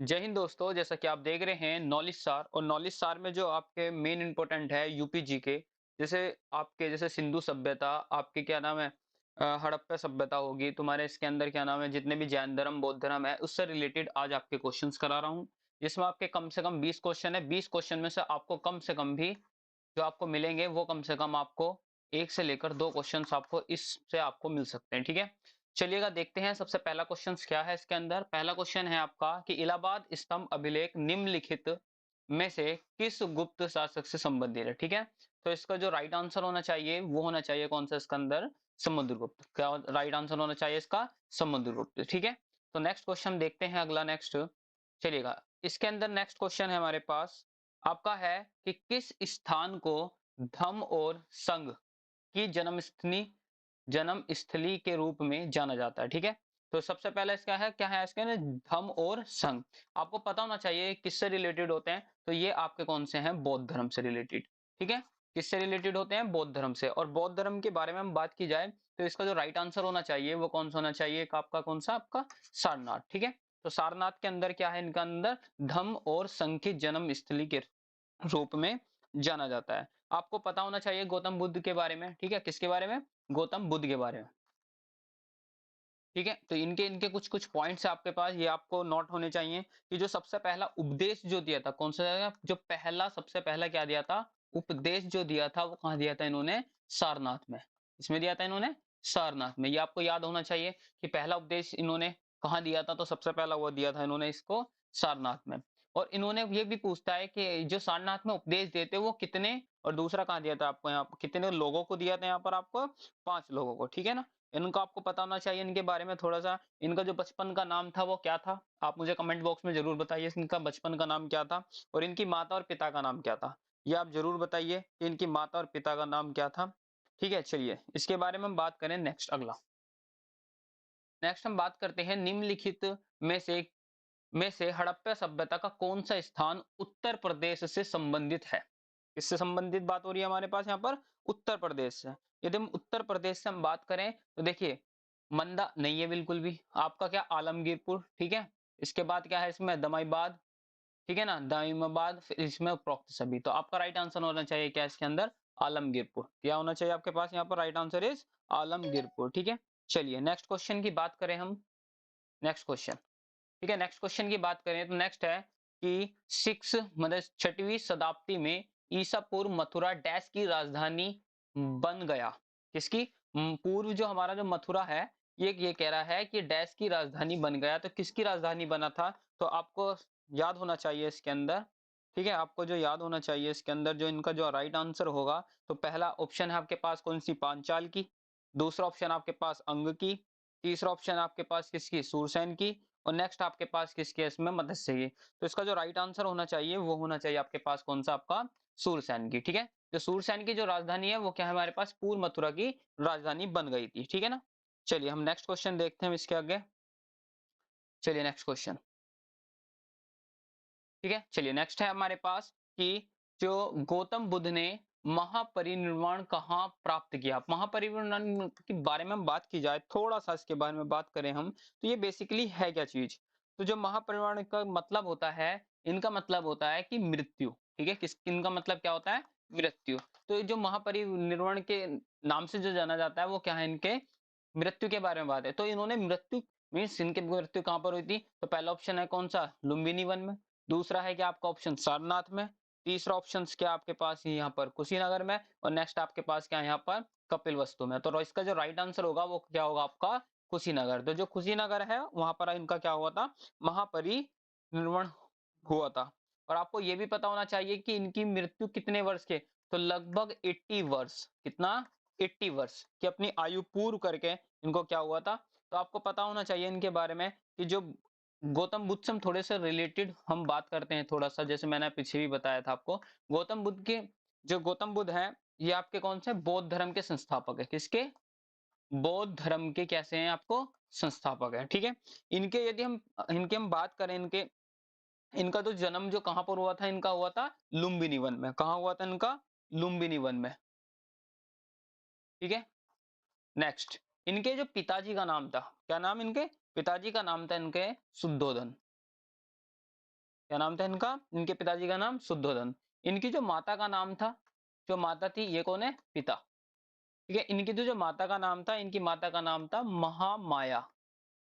जय हिंद दोस्तों, जैसा कि आप देख रहे हैं नॉलेज सार। और नॉलेज सार में जो आपके मेन इंपॉर्टेंट है यूपी जी के, जैसे आपके जैसे सिंधु सभ्यता, आपके क्या नाम है, हड़प्पा सभ्यता होगी तुम्हारे, इसके अंदर क्या नाम है, जितने भी जैन धर्म बौद्ध धर्म है उससे रिलेटेड आज आपके क्वेश्चंस करा रहा हूँ। जिसमें आपके कम से कम 20 क्वेश्चन है। 20 क्वेश्चन में से आपको कम से कम भी जो आपको मिलेंगे वो कम से कम आपको एक से लेकर दो क्वेश्चंस आपको इससे आपको मिल सकते हैं। ठीक है, चलिएगा देखते हैं सबसे पहला क्वेश्चन क्या है। इसके अंदर पहला क्वेश्चन है आपका कि इलाहाबाद स्तंभ अभिलेख निम्नलिखित में से किस गुप्त शासक से संबंधित है। ठीक है, तो इसका जो राइट आंसर होना चाहिए वो होना चाहिए कौन सा, इसके अंदर समुद्रगुप्त। क्या राइट आंसर होना चाहिए इसका? समुद्रगुप्त। ठीक है, तो नेक्स्ट क्वेश्चन देखते हैं अगला। नेक्स्ट चलिएगा, इसके अंदर नेक्स्ट क्वेश्चन है हमारे पास आपका है कि किस स्थान को धम्म और संघ की जन्म स्थली के रूप में जाना जाता है। ठीक है, तो सबसे पहले इसका है क्या है, इसके ना धम्म और संघ आपको पता होना चाहिए किससे रिलेटेड होते हैं। तो ये आपके कौन से हैं? बौद्ध धर्म से रिलेटेड। ठीक है, किससे रिलेटेड होते हैं? बौद्ध धर्म से। और बौद्ध धर्म के बारे में हम बात की जाए तो इसका जो राइट आंसर होना चाहिए वो कौन सा होना चाहिए? एक आपका कौन सा, आपका सारनाथ। ठीक है, तो सारनाथ के अंदर क्या है, इनका अंदर धम्म और संघ की जन्म स्थली के रूप में जाना जाता है। आपको पता होना चाहिए गौतम बुद्ध के बारे में। ठीक है, किसके बारे में? गौतम बुद्ध के बारे में। ठीक है, तो इनके इनके कुछ कुछ पॉइंट्स आपके पास, ये आपको नोट होने चाहिए कि जो सबसे पहला उपदेश जो दिया था कौन सा जगह, जो पहला सबसे पहला क्या दिया था, उपदेश जो दिया था वो कहाँ दिया था इन्होंने? सारनाथ में। इसमें दिया था इन्होंने सारनाथ में। ये आपको याद होना चाहिए कि पहला उपदेश इन्होंने कहाँ दिया था, तो सबसे पहला वो दिया था इन्होंने इसको सारनाथ में। और इन्होंने ये भी पूछता है कि जो सारनाथ में उपदेश देते वो कितने, और दूसरा कहाँ दिया था आपको, यहाँ कितने लोगों को दिया था, यहाँ पर आपको 5 लोगों को। ठीक है ना, इनको आपको पता होना चाहिए इनके बारे में थोड़ा सा। इनका जो बचपन का नाम था वो क्या था, आप मुझे कमेंट बॉक्स में जरूर बताइए इनका बचपन का नाम क्या था, और इनकी माता और पिता का नाम क्या था। ये आप जरूर बताइए कि इनकी माता और पिता का नाम क्या था। ठीक है, चलिए इसके बारे में हम बात करें। नेक्स्ट अगला, नेक्स्ट हम बात करते हैं निम्नलिखित में से हड़प्पा सभ्यता का कौन सा स्थान उत्तर प्रदेश से संबंधित है। किससे संबंधित बात हो रही है हमारे पास यहाँ पर? उत्तर प्रदेश से। यदि हम उत्तर प्रदेश से हम बात करें तो देखिए, मंदा नहीं है बिल्कुल भी। आपका क्या, आलमगीरपुर। ठीक है, इसके बाद क्या है इसमें, दमाईबाद। ठीक है ना, दाइमाबाद, फिर इसमें उपरोक्त सभी। तो आपका राइट आंसर होना चाहिए क्या इसके अंदर? आलमगीरपुर। क्या होना चाहिए आपके पास यहाँ पर? Right answer is Alamgirpur. ठीक है, चलिए नेक्स्ट क्वेश्चन की बात करें हम। नेक्स्ट क्वेश्चन, ठीक है, नेक्स्ट क्वेश्चन की बात करें तो नेक्स्ट है कि सिक्स मतलब 6वीं शताब्दी में ईसा पूर्व मथुरा डैश की राजधानी बन गया। किसकी? पूर्व जो हमारा जो मथुरा है, ये कह रहा है कि डैश की राजधानी बन गया। तो किसकी राजधानी बना था? तो आपको याद होना चाहिए इसके अंदर। ठीक है, आपको जो याद होना चाहिए इसके अंदर, जो इनका जो राइट आंसर होगा, तो पहला ऑप्शन है आपके पास कौन सी, पांचाल की। दूसरा ऑप्शन आपके पास अंग की। तीसरा ऑप्शन आपके पास किसकी, सूरसेन की। और नेक्स्ट आपके पास किसकी है इसमें, मत्स्य की। तो इसका जो राइट आंसर होना चाहिए वो होना चाहिए आपके पास कौन सा, आपका सूरसेन की। ठीक है, जो सूरसेन की जो राजधानी है वो क्या है हमारे पास, पूर्व मथुरा की राजधानी बन गई थी। ठीक है ना, चलिए हम नेक्स्ट क्वेश्चन देखते हैं इसके आगे। चलिए नेक्स्ट क्वेश्चन, ठीक है, चलिए नेक्स्ट है हमारे पास कि जो गौतम बुद्ध ने महापरिनिर्वाण कहाँ प्राप्त किया। महापरिनिर्वाण के बारे में हम बात की जाए, थोड़ा सा इसके बारे में बात करें हम, तो ये बेसिकली है क्या चीज। तो जो महापरिनिर्वाण का मतलब होता है, इनका मतलब होता है कि मृत्यु। ठीक है, किस इनका मतलब क्या होता है? मृत्यु। तो ये जो महापरिनिर्वाण के नाम से जो जाना जाता है वो क्या है, इनके मृत्यु के बारे में बात है। तो इन्होंने मृत्यु मीन्स इनकी मृत्यु कहाँ पर हुई थी? तो पहला ऑप्शन है कौन सा, लुम्बिनी वन में। दूसरा है क्या आपका ऑप्शन, सारनाथ में। तीसरा ऑप्शन क्या आपके पास यहाँ पर, कुशीनगर में। और नेक्स्ट आपके पास क्या है यहाँ पर, कपिल वस्तु में। तो इसका जो राइट आंसर होगा वो क्या होगा आपका, कुशीनगर। तो जो कुशीनगर है वहां पर इनका क्या हुआ था, महापरिनिर्वाण हुआ था। और आपको ये भी पता होना चाहिए कि इनकी मृत्यु कितने वर्ष के, तो लगभग 80 वर्ष। कितना? 80 वर्ष की अपनी आयु पूर्ण करके इनको क्या हुआ था। तो आपको पता होना चाहिए इनके बारे में कि जो गौतम बुद्ध से हम थोड़े से रिलेटेड हम बात करते हैं थोड़ा सा, जैसे मैंने पीछे भी बताया था आपको। गौतम बुद्ध के जो गौतम बुद्ध हैं, ये आपके कौन से बौद्ध धर्म के संस्थापक है। किसके? बौद्ध धर्म के कैसे हैं आपको, संस्थापक है। ठीक है, इनके यदि हम इनके हम बात करें, इनके इनका तो जन्म जो कहां पर हुआ था, इनका हुआ था लुम्बिनी वन में। कहां हुआ था इनका? लुम्बिनी वन में। ठीक है, नेक्स्ट, इनके जो पिताजी का नाम था, क्या नाम इनके पिताजी का नाम था, इनके शुद्धोधन। क्या नाम था इनका, इनके पिताजी का नाम शुद्धोधन। इनकी जो माता का नाम था, जो माता थी ये कौन है, पिता। ठीक है, इनकी जो जो माता का नाम था, इनकी माता का नाम था महामाया।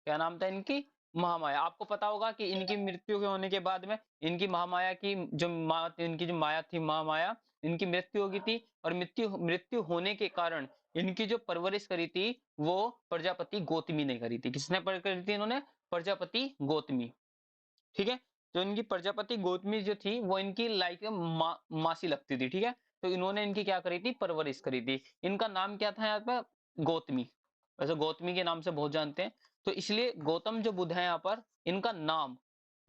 क्या नाम था इनकी, महामाया। आपको पता होगा कि इनकी मृत्यु के होने के बाद में इनकी महामाया की जो माँ, इनकी जो माया थी महामाया, इनकी मृत्यु हो गई थी। और मृत्यु मृत्यु होने के कारण इनकी जो परवरिश करी थी वो प्रजापति गौतमी ने करी थी। किसने करी थी, इन्होंने प्रजापति गौतमी। ठीक है, जो इनकी प्रजापति गौतमी जो थी वो इनकी लाइक मासी लगती थी। ठीक है, तो इन्होंने इनकी क्या करी थी, परवरिश करी थी। इनका नाम क्या था यहाँ पर, गौतमी। वैसे गौतमी के नाम से बहुत जानते हैं, तो इसलिए गौतम जो बुद्ध है यहाँ पर, इनका नाम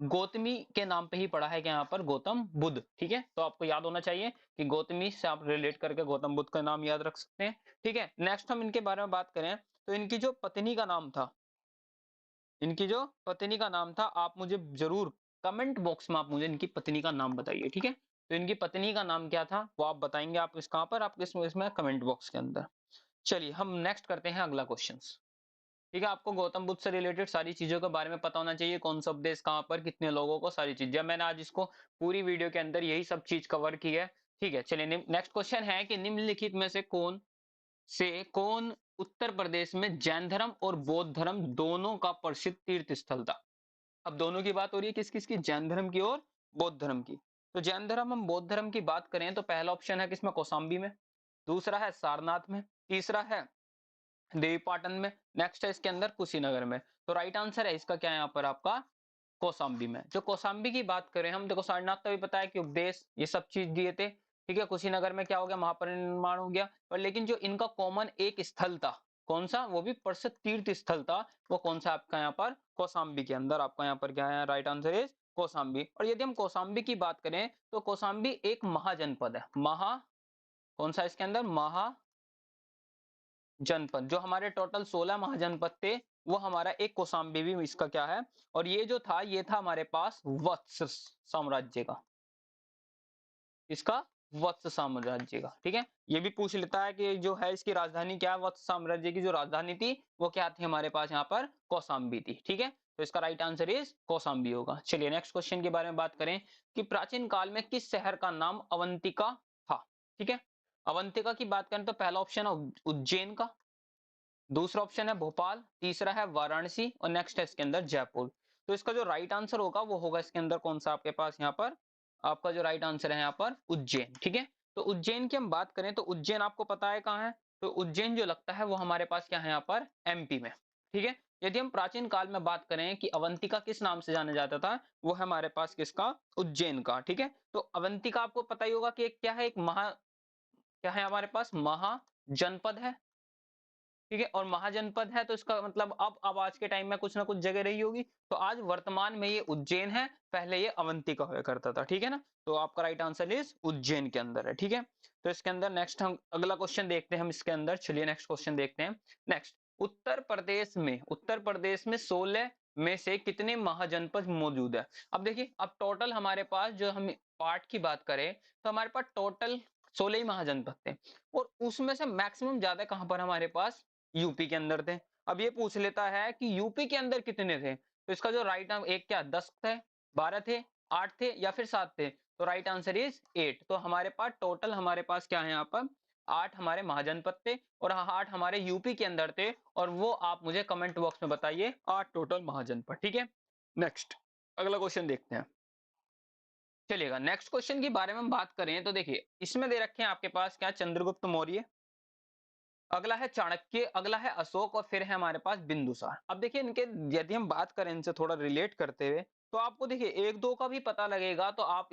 गौतमी के नाम पे ही पड़ा है कि यहाँ पर गौतम बुद्ध। ठीक है, तो आपको याद होना चाहिए कि गौतमी से आप रिलेट करके गौतम बुद्ध का नाम याद रख सकते हैं। ठीक है, नेक्स्ट हम इनके बारे में बात करें तो इनकी जो पत्नी का नाम था, इनकी जो पत्नी का नाम था, आप मुझे जरूर कमेंट बॉक्स में आप मुझे इनकी पत्नी का नाम बताइए। ठीक है, तो इनकी पत्नी का नाम क्या था वो आप बताएंगे, आप इस कहां पर, आप इसमें कमेंट बॉक्स के अंदर। चलिए हम नेक्स्ट करते हैं अगला क्वेश्चन। ठीक है, आपको गौतम बुद्ध से रिलेटेड सारी चीजों के बारे में पता होना चाहिए, कौन सा उपदेश कहां पर, कितने लोगों को, सारी चीजें। मैंने आज इसको पूरी वीडियो के अंदर यही सब चीज कवर की है। ठीक है, चलिए नेक्स्ट क्वेश्चन है कि निम्नलिखित में से कौन उत्तर प्रदेश में जैन धर्म और बौद्ध धर्म दोनों का प्रसिद्ध तीर्थ स्थल था। अब दोनों की बात हो रही है, किस किस की, जैन धर्म की और बौद्ध धर्म की। तो जैन धर्म हम बौद्ध धर्म की बात करें तो पहला ऑप्शन है किसमें, कौशाम्बी में। दूसरा है सारनाथ में। तीसरा है देवीपाटन में। नेक्स्ट है इसके अंदर कुशीनगर में। तो राइट आंसर है इसका क्या है यहाँ पर आपका, कौशाम्बी में। जो कौशाम्बी की बात करें हम, देखो सारनाथ का भी पता है कि उपदेश ये सब चीज दिए थे। ठीक है, कुशीनगर में क्या हो गया, महापरिनिर्वाण हो गया। और लेकिन जो इनका कॉमन एक स्थल था, कौन सा, वो भी प्रसिद्ध तीर्थ स्थल था, वो कौन सा आपका यहाँ पर, कौशाम्बी के अंदर। आपका यहाँ पर क्या है, राइट आंसर इज कौशाम्बी। और यदि हम कौशाम्बी की बात करें तो कौशाम्बी एक महाजनपद है। कौन सा इसके अंदर, जनपद। जो हमारे टोटल 16 महाजनपद थे, वो हमारा एक कौशाम्बी भी इसका क्या है। और ये जो था, ये था हमारे पास वत्स साम्राज्य का, इसका वत्स साम्राज्य का। ठीक है, ये भी पूछ लेता है कि जो है इसकी राजधानी क्या है, वत्स साम्राज्य की जो राजधानी थी वो क्या थी हमारे पास यहाँ पर, कौशाम्बी थी। ठीक है, तो इसका राइट आंसर इज कौशाम्बी होगा। चलिए नेक्स्ट क्वेश्चन के बारे में बात करें कि प्राचीन काल में किस शहर का नाम अवंतिका था। ठीक है, अवंतिका की बात करें तो पहला ऑप्शन है उज्जैन का। दूसरा ऑप्शन है भोपाल। तीसरा है वाराणसी। और नेक्स्ट है इसके अंदर जयपुर। तो इसका जो राइट आंसर होगा वो होगा इसके अंदर कौन सा आपके पास यहाँ पर, आपका जो राइट आंसर है यहाँ पर उज्जैन। ठीक है, तो उज्जैन की हम बात करें तो उज्जैन आपको पता है कहाँ है, तो उज्जैन जो लगता है वो हमारे पास क्या है यहाँ पर, एमपी में। ठीक है, यदि हम प्राचीन काल में बात करें कि अवंतिका किस नाम से जाना जाता था, वो है हमारे पास किसका, उज्जैन का। ठीक है, तो अवंतिका आपको पता ही होगा कि एक क्या है, एक क्या है हमारे पास, महाजनपद है। ठीक है, और महाजनपद है तो इसका मतलब अब आज के टाइम में कुछ ना कुछ जगह रही होगी। तो आज वर्तमान में ये उज्जैन है, पहले ये अवंतिका हुआ करता था। ठीक है ना, तो आपका राइट आंसर इज उज्जैन के अंदर है। ठीक है, तो इसके अंदर नेक्स्ट हम अगला क्वेश्चन देखते हैं हम इसके अंदर। चलिए नेक्स्ट क्वेश्चन देखते हैं। नेक्स्ट, उत्तर प्रदेश में 16 में से कितने महाजनपद मौजूद है। अब देखिए, अब टोटल हमारे पास जो हम पार्ट की बात करें तो हमारे पास टोटल 16 ही महाजनपद थे। और उसमें से मैक्सिमम ज्यादा कहां पर हमारे पास, यूपी के अंदर थे। अब ये पूछ लेता है कि यूपी के अंदर कितने थे, तो इसका जो राइट आंसर, एक क्या, 10 थे, 12 थे, 8 थे या फिर 7 थे। तो राइट आंसर इज 8। तो हमारे पास टोटल हमारे पास क्या है यहाँ पर, 8 हमारे महाजनपद थे और 8 हमारे यूपी के अंदर थे। और वो आप मुझे कमेंट बॉक्स में बताइए, 8 टोटल महाजनपद। ठीक है, नेक्स्ट अगला क्वेश्चन देखते हैं। चलिएगा, नेक्स्ट क्वेश्चन के बारे में हम बात करें तो देखिए, इसमें दे रखे हैं आपके पास क्या, चंद्रगुप्त मौर्य, अगला है चाणक्य, अगला है अशोक और फिर है हमारे पास बिंदुसार। अब देखिए इनके, यदि हम बात करें इनसे थोड़ा रिलेट करते हुए, तो आपको देखिए एक दो का भी पता लगेगा तो आप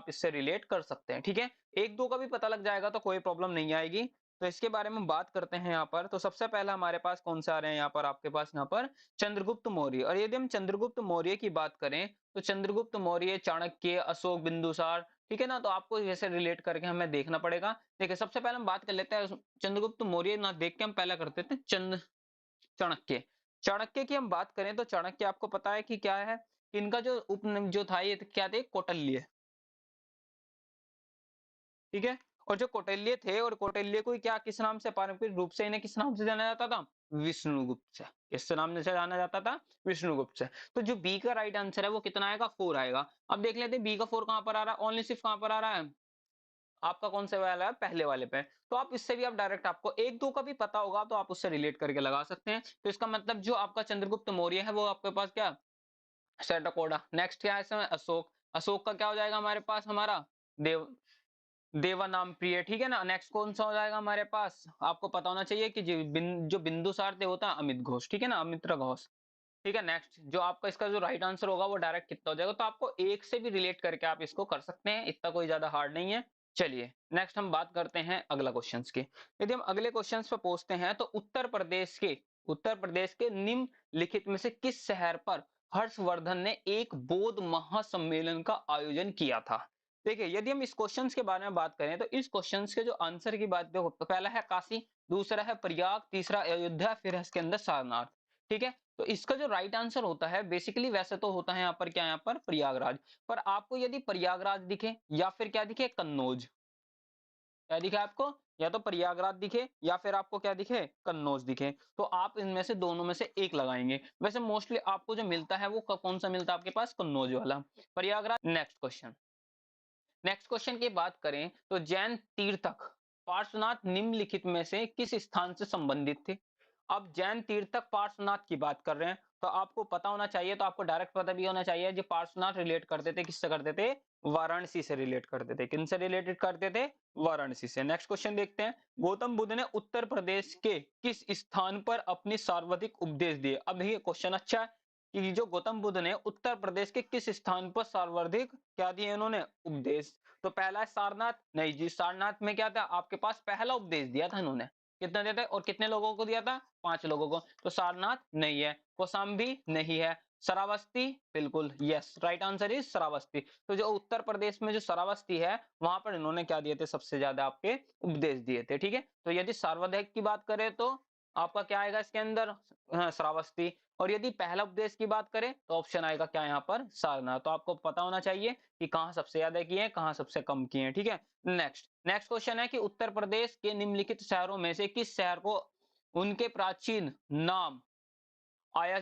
इससे रिलेट कर सकते हैं। ठीक है, एक दो का भी पता लग जाएगा तो कोई प्रॉब्लम नहीं आएगी। तो इसके बारे में बात करते हैं यहाँ पर। तो सबसे पहला हमारे पास कौन से आ रहे हैं यहाँ पर, आपके पास यहाँ पर चंद्रगुप्त मौर्य। और यदि हम चंद्रगुप्त मौर्य की बात करें तो चंद्रगुप्त मौर्य, चाणक्य, अशोक, बिंदुसार, ठीक है ना, तो आपको जैसे रिलेट करके हमें देखना पड़ेगा। देखिए सबसे पहले हम बात कर लेते हैं चंद्रगुप्त मौर्य ना देख के हम पहला करते थे चाणक्य। चाणक्य की हम बात करें तो चाणक्य आपको पता है कि क्या है, इनका जो उपनाम जो था ये क्या थे, कौटिल्य। ठीक है, और जो कौटिल्य थे, और कौटिल्य को क्या किस नाम से, पारंपरिक रूप से इन्हें किस नाम से जाना जाता था, विष्णुगुप्त से। किस नाम से जाना जाता था, विष्णुगुप्त से। तो जो बी का राइट आंसर है वो कितना आएगा, 4 आएगा। अब देख लेते हैं बी का 4 कहां पर आ रहा है, ओनली सिर्फ कहां पर आ रहा है, आपका कौन से वाला है, पहले वाले पे। तो आप इससे भी आप डायरेक्ट, आपको एक दो का भी पता होगा तो आप उससे रिलेट करके लगा सकते हैं। तो इसका मतलब जो आपका चंद्रगुप्त मौर्य है वो आपके पास क्या, सेटकोडा। नेक्स्ट क्या है इसमें, अशोक। अशोक का क्या हो जाएगा हमारे पास, हमारा देव, देवानाम प्रिय, ठीक है ना। नेक्स्ट कौन सा हो जाएगा हमारे पास, आपको पता होना चाहिए कि जो बिंदुसार थे होता है अमित घोष, ठीक है ना, अमित्र घोष। ठीक है, नेक्स्ट जो आपका इसका जो राइट आंसर होगा वो डायरेक्ट कितना हो जाएगा, तो आपको एक से भी रिलेट करके आप इसको कर सकते हैं, इतना कोई ज्यादा हार्ड नहीं है। चलिए नेक्स्ट हम बात करते हैं अगला क्वेश्चंस की। यदि हम अगले क्वेश्चंस पे पहुंचते हैं तो उत्तर प्रदेश के निम्नलिखित में से किस शहर पर हर्षवर्धन ने एक बौद्ध महासम्मेलन का आयोजन किया था। देखिए यदि हम इस क्वेश्चंस के बारे में बात करें तो इस क्वेश्चंस के जो आंसर की बात, देखो पहला है काशी, दूसरा है प्रयाग, तीसरा अयोध्या, फिर है इसके अंदर सारनाथ। ठीक है, तो इसका जो राइट आंसर होता है बेसिकली, वैसे तो होता है यहाँ पर क्या, यहाँ पर प्रयागराज। पर आपको यदि प्रयागराज दिखे या फिर क्या दिखे, कन्नौज, क्या दिखे आपको, या तो प्रयागराज दिखे या फिर आपको क्या दिखे, कन्नौज दिखे, तो आप इनमें से दोनों में से एक लगाएंगे। वैसे मोस्टली आपको जो मिलता है वो कौन सा मिलता है आपके पास, कन्नौज वाला। प्रयागराज। नेक्स्ट क्वेश्चन की बात करें तो जैन तीर्थक पार्श्वनाथ निम्नलिखित में से किस स्थान से संबंधित थे। अब जैन तीर्थक पार्श्वनाथ की बात कर रहे हैं तो आपको पता होना चाहिए, तो आपको डायरेक्ट पता भी होना चाहिए, जो पार्श्वनाथ रिलेट करते थे किससे करते थे, वाराणसी से रिलेट करते थे। किन से रिलेटेड करते थे, वाराणसी से। नेक्स्ट क्वेश्चन देखते हैं, गौतम बुद्ध ने उत्तर प्रदेश के किस स्थान पर अपनी सर्वाधिक उपदेश दिए। अब ये क्वेश्चन अच्छा है कि जो गौतम बुद्ध ने उत्तर प्रदेश के किस स्थान पर सर्वाधिक क्या दिए उन्होंने, उपदेश। तो पहला है सारनाथ, नहीं जी, सारनाथ में क्या था आपके पास, पहला उपदेश दिया था इन्होंने, कितना दिया था और कितने लोगों को दिया था, 5 लोगों को। तो सारनाथ नहीं है, कौशाम्बी नहीं है, श्रावस्ती, बिल्कुल yes, right answer is Shravasti. तो जो उत्तर प्रदेश में जो श्रावस्ती है वहां पर इन्होंने क्या दिए थे, सबसे ज्यादा आपके उपदेश दिए थे। ठीक है, तो यदि सार्वधायक की बात करें तो आपका क्या आएगा इसके अंदर, श्रावस्ती। और यदि पहला उपदेश की बात करें तो ऑप्शन आएगा क्या यहाँ पर, सारनाथ। तो आपको पता होना चाहिए कि कहां सबसे ज्यादा किए हैं, कहां सबसे कम किए हैं। ठीक है, नेक्स्ट नेक्स्ट क्वेश्चन है कि उत्तर प्रदेश के निम्नलिखित शहरों में से किस शहर को उनके प्राचीन नाम आय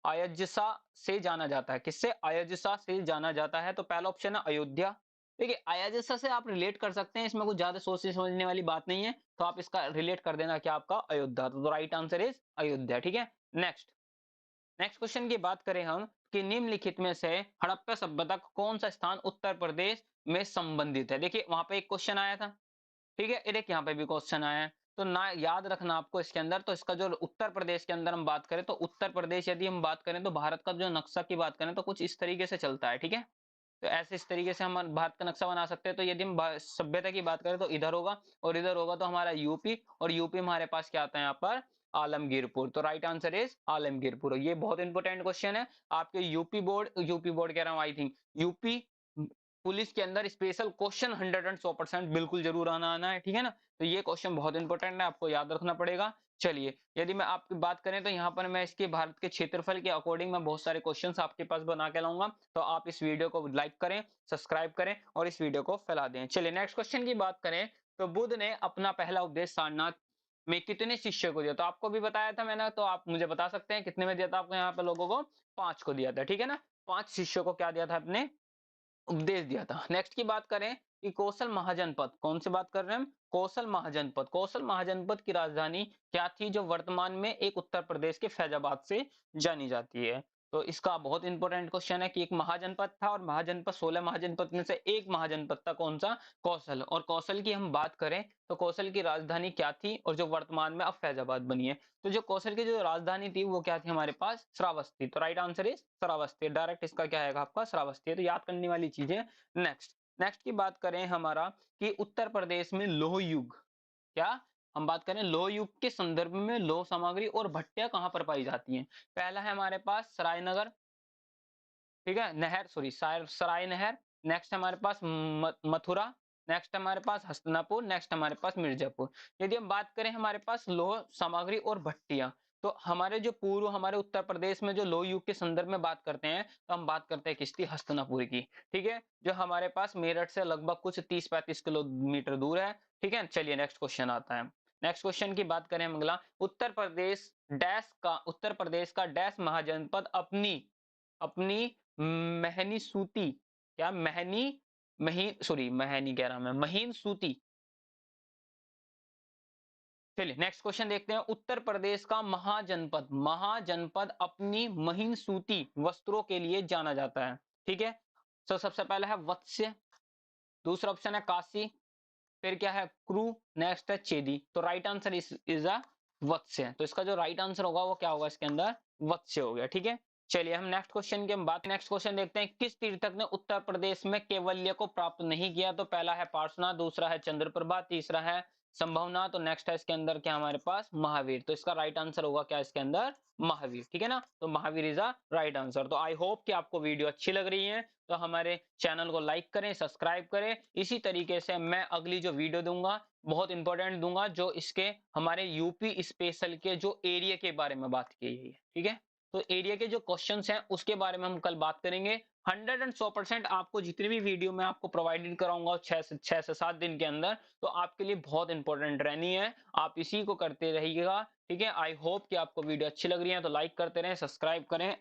अयोध्या से जाना जाता है, किससे, अयोध्या से जाना जाता है। तो पहला ऑप्शन है अयोध्या। देखिए अयोध्या से आप रिलेट कर सकते हैं, इसमें कुछ ज्यादा सोचने समझने वाली बात नहीं है, तो आप इसका रिलेट कर देना क्या आपका, अयोध्या। तो राइट आंसर इज अयोध्या। ठीक है, नेक्स्ट नेक्स्ट क्वेश्चन की बात करें हम कि निम्नलिखित में से हड़प्पा सभ्यता का कौन सा स्थान उत्तर प्रदेश में संबंधित है। देखिए वहां पे एक क्वेश्चन आया था, ठीक है, एक यहाँ पे भी क्वेश्चन आया है, तो ना याद रखना आपको इसके अंदर। तो इसका जो उत्तर प्रदेश के अंदर हम बात करें तो उत्तर प्रदेश, यदि हम बात करें तो भारत का जो नक्शा की बात करें तो कुछ इस तरीके से चलता है। ठीक है, तो ऐसे इस तरीके से हम भारत का नक्शा बना सकते हैं। तो यदि हम सभ्यता की बात करें तो इधर होगा और इधर होगा, तो हमारा यूपी, और यूपी में हमारे पास क्या आता है यहाँ पर, आलमगीरपुर। तो राइट आंसर इज आलमगीरपुर। ये बहुत इंपॉर्टेंट क्वेश्चन है आपके यूपी बोर्ड कह रहा हूँ, आई थिंक यूपी पुलिस के अंदर स्पेशल क्वेश्चन 100% बिल्कुल जरूर आना है। ठीक है ना, तो ये क्वेश्चन बहुत इंपॉर्टेंट है, आपको याद रखना पड़ेगा। चलिए यदि मैं आपकी बात करें तो यहाँ पर मैं इसके भारत के क्षेत्रफल के अकॉर्डिंग मैं बहुत सारे क्वेश्चंस आपके पास बना के लाऊंगा, तो आप इस वीडियो को लाइक करें, सब्सक्राइब करें और इस वीडियो को फैला दें। चलिए नेक्स्ट क्वेश्चन की बात करें तो बुद्ध ने अपना पहला उपदेश सारनाथ में कितने शिष्य को दिया। तो आपको भी बताया था मैंने, तो आप मुझे बता सकते हैं कितने में दिया था आपको, यहाँ पे लोगों को 5 को दिया था। ठीक है ना, 5 शिष्यों को क्या दिया था, अपने उपदेश दिया था। नेक्स्ट की बात करें कि कौशल महाजनपद, कौन से बात कर रहे हैं हम, कौशल महाजनपद की राजधानी क्या थी जो वर्तमान में एक उत्तर प्रदेश के फैजाबाद से जानी जाती है। तो इसका बहुत इंपॉर्टेंट क्वेश्चन है कि एक महाजनपद था और महाजनपद 16 महाजनपद में से एक महाजनपद था, कौन सा, कौशल। और कौशल की हम बात करें तो कौशल की राजधानी क्या थी और जो वर्तमान में अब फैजाबाद बनी है। तो जो कौशल की जो राजधानी थी वो क्या थी हमारे पास, श्रावस्ती। तो right answer is Shravasti, direct इसका क्या आएगा आपका, श्रावस्ती है। तो याद करने वाली चीजें। नेक्स्ट नेक्स्ट की बात करें हमारा कि उत्तर प्रदेश में लोह युग, क्या हम बात करें लोह युग के संदर्भ में लोह सामग्री और भट्टियां कहां पर पाई जाती हैं। पहला है हमारे पास सरायनगर, ठीक है, नहर, सॉरी सराय नहर। नेक्स्ट हमारे पास मथुरा, नेक्स्ट हमारे पास हस्तिनापुर, नेक्स्ट हमारे पास मिर्जापुर। यदि हम बात करें हमारे पास लोह सामग्री और भट्टियां, तो हमारे जो पूर्व हमारे उत्तर प्रदेश में जो लोह युग के संदर्भ में बात करते हैं, तो हम बात करते हैं किसकी, हस्तिनापुर की। ठीक है, जो हमारे पास मेरठ से लगभग कुछ 30-35 किलोमीटर दूर है। ठीक है, चलिए नेक्स्ट क्वेश्चन आता है। नेक्स्ट क्वेश्चन की बात करें हम अगला, उत्तर प्रदेश का डैश महाजनपद अपनी अपनी महनी सूती, क्या महनी, मही सॉरी महनी कह रहा मैं, महीन सूती। चलिए नेक्स्ट क्वेश्चन देखते हैं, उत्तर प्रदेश का महाजनपद महाजनपद अपनी महीन सूती वस्त्रों के लिए जाना जाता है। ठीक है, तो सबसे पहला है वत्स्य, दूसरा ऑप्शन है काशी, फिर क्या है क्रू, नेक्स्ट है चेदी। तो राइट आंसर इज अ वत्स्य। तो इसका जो राइट आंसर होगा वो क्या होगा, इसके अंदर वत्स्य हो गया। ठीक है, चलिए हम नेक्स्ट क्वेश्चन देखते हैं, किस तीर्थक ने उत्तर प्रदेश में कैवल्य को प्राप्त नहीं किया। तो पहला है पार्श्वनाथ, दूसरा है चंद्रप्रभा, तीसरा है संभवनाथ, तो नेक्स्ट है इसके अंदर क्या हमारे पास महावीर। तो इसका राइट आंसर होगा क्या इसके अंदर, महावीर। ठीक है ना, तो Mahavir is a right answer. तो आई होप कि आपको वीडियो अच्छी लग रही है, तो हमारे चैनल को लाइक करें, सब्सक्राइब करें। इसी तरीके से मैं अगली जो वीडियो दूंगा बहुत इंपॉर्टेंट दूंगा, जो इसके हमारे यूपी स्पेशल के जो एरिया के बारे में बात की गई है। ठीक है, तो एरिया के जो क्वेश्चंस हैं उसके बारे में हम कल बात करेंगे। 100% आपको जितनी भी वीडियो मैं आपको प्रोवाइडेड कराऊंगा 6 से 7 दिन के अंदर, तो आपके लिए बहुत इंपॉर्टेंट रहनी है, आप इसी को करते रहिएगा। ठीक है, आई होप कि आपको वीडियो अच्छी लग रही है, तो लाइक करते रहें, सब्सक्राइब करें।